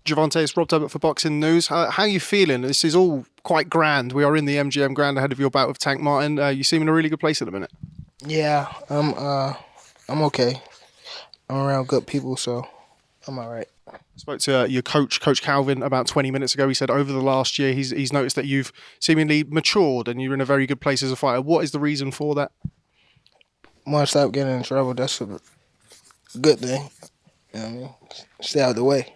Gervonta, it's Rob Tebbutt for Boxing News. How are you feeling? This is all quite grand. We are in the MGM Grand ahead of your bout with Tank Martin. You seem in a really good place at the minute. Yeah, I'm okay. I'm around good people, so I'm all right. I spoke to your coach, Coach Calvin, about 20 minutes ago. He said over the last year he's noticed that you've seemingly matured and you're in a very good place as a fighter. What is the reason for that? Want to stop getting in trouble? That's a good thing. You know what I mean? Stay out of the way.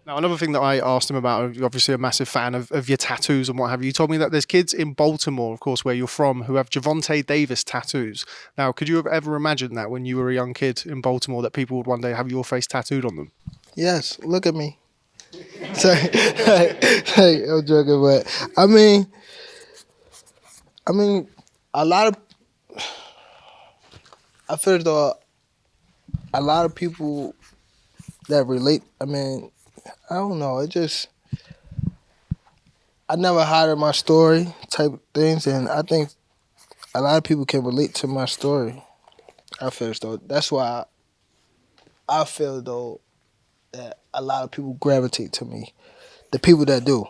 Now, another thing that I asked him about, you're obviously a massive fan of your tattoos and what have you. You told me that there's kids in Baltimore, of course, where you're from, who have Gervonta Davis tattoos. Now, could you have ever imagined that when you were a young kid in Baltimore that people would one day have your face tattooed on them? Yes, look at me. Sorry, hey, I'm joking, but I mean, a lot of I feel as though a lot of people that relate. I don't know. I never hid my story type things, and I think a lot of people can relate to my story. I feel as though that's why I feel though that a lot of people gravitate to me. The people that do.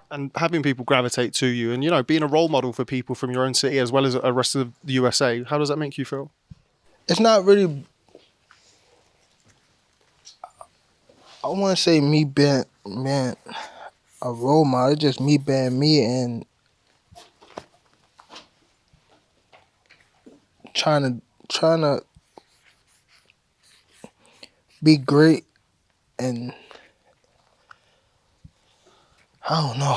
And having people gravitate to you and, being a role model for people from your own city as well as the rest of the USA, how does that make you feel? It's not really. I want to say me being man a role model. It's just me being me and trying to be great, and I don't know.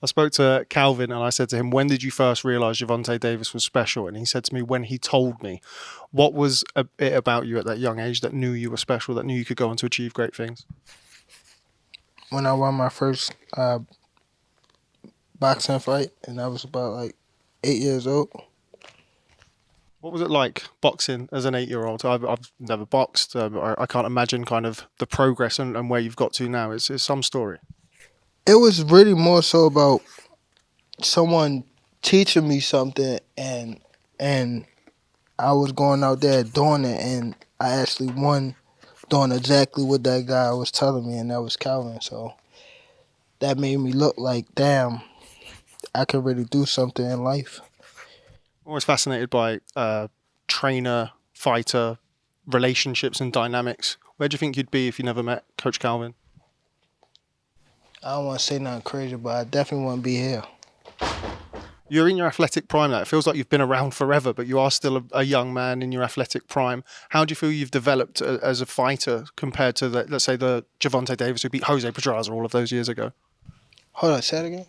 I spoke to Calvin and I said to him, when did you first realise Gervonta Davis was special? And he said to me, when he told me. What was it about you at that young age that knew you were special, that knew you could go on to achieve great things? When I won my first boxing fight, and I was about like 8 years old. What was it like boxing as an 8-year-old? I've never boxed. I can't imagine kind of the progress and where you've got to now. It's some story. It was really more so about someone teaching me something, and I was going out there doing it, and I actually won doing exactly what that guy was telling me, and that was Calvin. So that made me look like, damn, I can really do something in life. Always fascinated by trainer, fighter, relationships and dynamics. Where do you think you'd be if you never met Coach Calvin? I don't want to say nothing crazy, but I definitely want to be here. You're in your athletic prime now. It feels like you've been around forever, but you are still a young man in your athletic prime. How do you feel you've developed as a fighter compared to, let's say, the Gervonta Davis who beat Jose Pedraza all of those years ago? Hold on, say it again.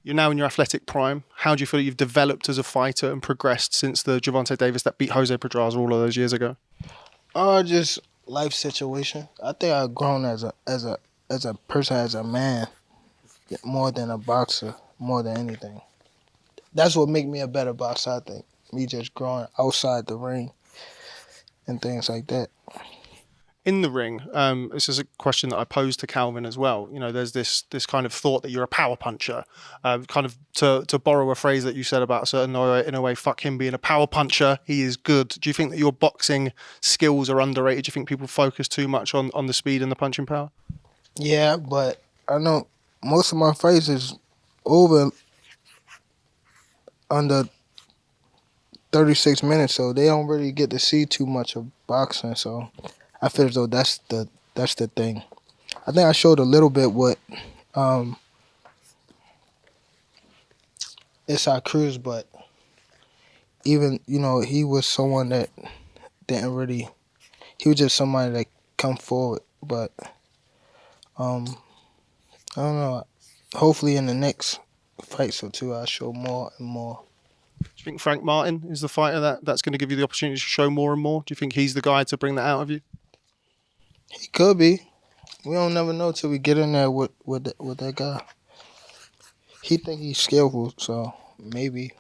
You're now in your athletic prime. How do you feel you've developed as a fighter and progressed since the Gervonta Davis that beat Jose Pedraza all of those years ago? Just life situation. I think I've grown as a person, as a man, more than a boxer, more than anything. That's what make me a better boxer, I think. Me just growing outside the ring and things like that. In the ring, this is a question that I posed to Calvin as well. There's this kind of thought that you're a power puncher, kind of to borrow a phrase that you said about a certain Naoya, in a way, fuck him being a power puncher. He is good. Do you think that your boxing skills are underrated? Do you think people focus too much on the speed and the punching power? Yeah, but I know most of my fights is over under 36 minutes, so they don't really get to see too much of boxing. So I feel as though that's the thing. I think I showed a little bit what Isaac Cruz, but even he was someone that didn't really. He was just somebody that come forward, but I don't know. Hopefully in the next fights or two, I'll show more and more. Do you think Frank Martin is the fighter that's going to give you the opportunity to show more and more? Do you think he's the guy to bring that out of you? He could be. We don't never know till we get in there with that guy. He think he's skillful, so maybe.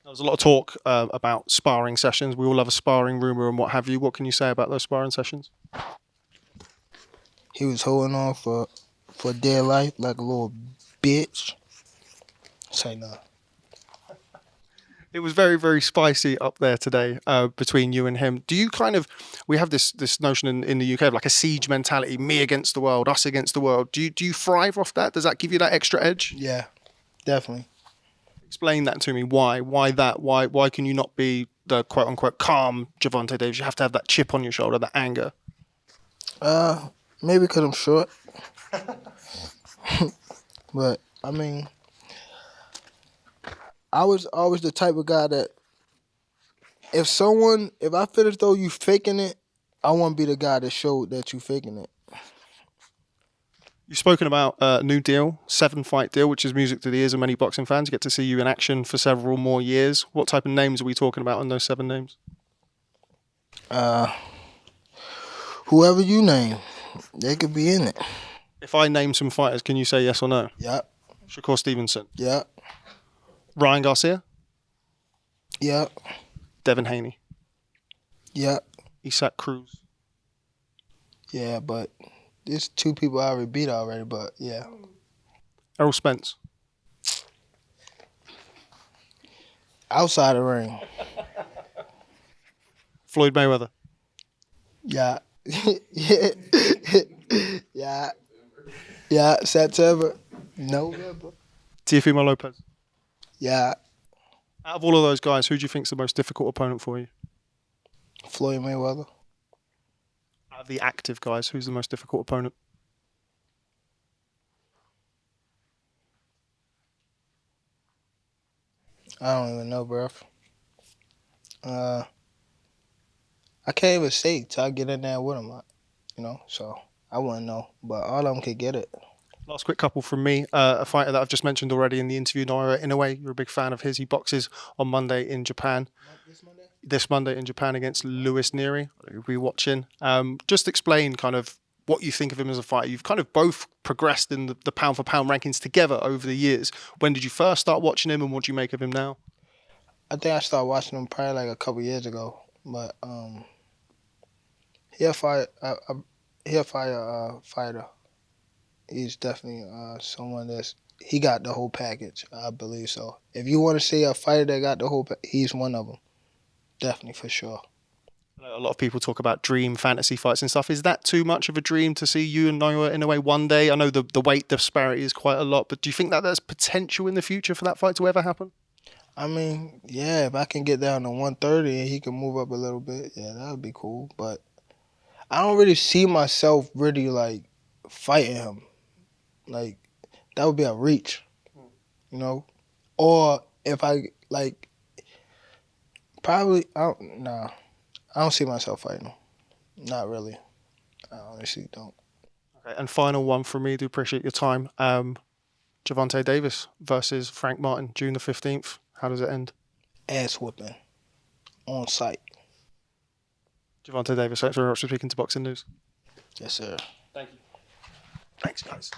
There was a lot of talk about sparring sessions. We all have a sparring rumor and what have you. What can you say about those sparring sessions? He was holding on for dear life like a little bitch. Say no. It was very, very spicy up there today between you and him. Do you we have this notion in the UK of like a siege mentality, me against the world, us against the world. Do you thrive off that? Does that give you that extra edge? Yeah, definitely. Explain that to me. Why? Why that? Why can you not be the quote unquote calm Gervonta Davis? You have to have that chip on your shoulder, that anger. Maybe because I'm short, but I mean, I was always the type of guy that if I feel as though you faking it, I want to be the guy that showed that you faking it. You've spoken about a new deal, 7-fight deal, which is music to the ears of many boxing fans. You get to see you in action for several more years. What type of names are we talking about in those 7 names? Whoever you name, they could be in it. If I name some fighters, can you say yes or no? Yep. Shakur Stevenson. Yep. Ryan Garcia. Yep. Devin Haney. Yep. Isaac Cruz. Yeah, but there's 2 people I already beat already, but yeah. Errol Spence. Outside the ring. Floyd Mayweather. Yeah. Yeah. Yeah. September. November. Teofimo Lopez. Yeah. Out of all of those guys, who do you think is the most difficult opponent for you? Floyd Mayweather. Out of the active guys, who's the most difficult opponent? I don't even know, bruv. I can't even say till I get in there with him, so I wouldn't know. But all of them could get it. Last quick couple from me. A fighter that I've just mentioned already in the interview, Naoya Inoue. You're a big fan of his. He boxes on Monday in Japan. This Monday in Japan against Luis Nery. You'll be watching. Just explain kind of what you think of him as a fighter. You've kind of both progressed in the pound for pound rankings together over the years. When did you first start watching him, and what do you make of him now? I think I started watching him probably like a couple years ago, but he'll fight. He'll fight a fighter. He's definitely someone he got the whole package. I believe so. If you want to say a fighter that got the whole, he's one of them. Definitely for sure. A lot of people talk about dream fantasy fights and stuff. Is that too much of a dream to see you and Naoya in a way one day? I know the weight disparity is quite a lot, but do you think that there's potential in the future for that fight to ever happen? I mean, yeah, if I can get down to 130 and he can move up a little bit, yeah, that would be cool. But I don't really see myself really like fighting him. Like that would be a reach, Or if I like, probably I don't see myself fighting him. Not really. I honestly don't. Okay, and final one from me. Do appreciate your time. Gervonta Davis versus Frank Martin, June the 15th. How does it end? Ass whooping on site. Gervonta Davis, thanks very much for speaking to Boxing News. Yes, sir. Thank you. Thanks, guys.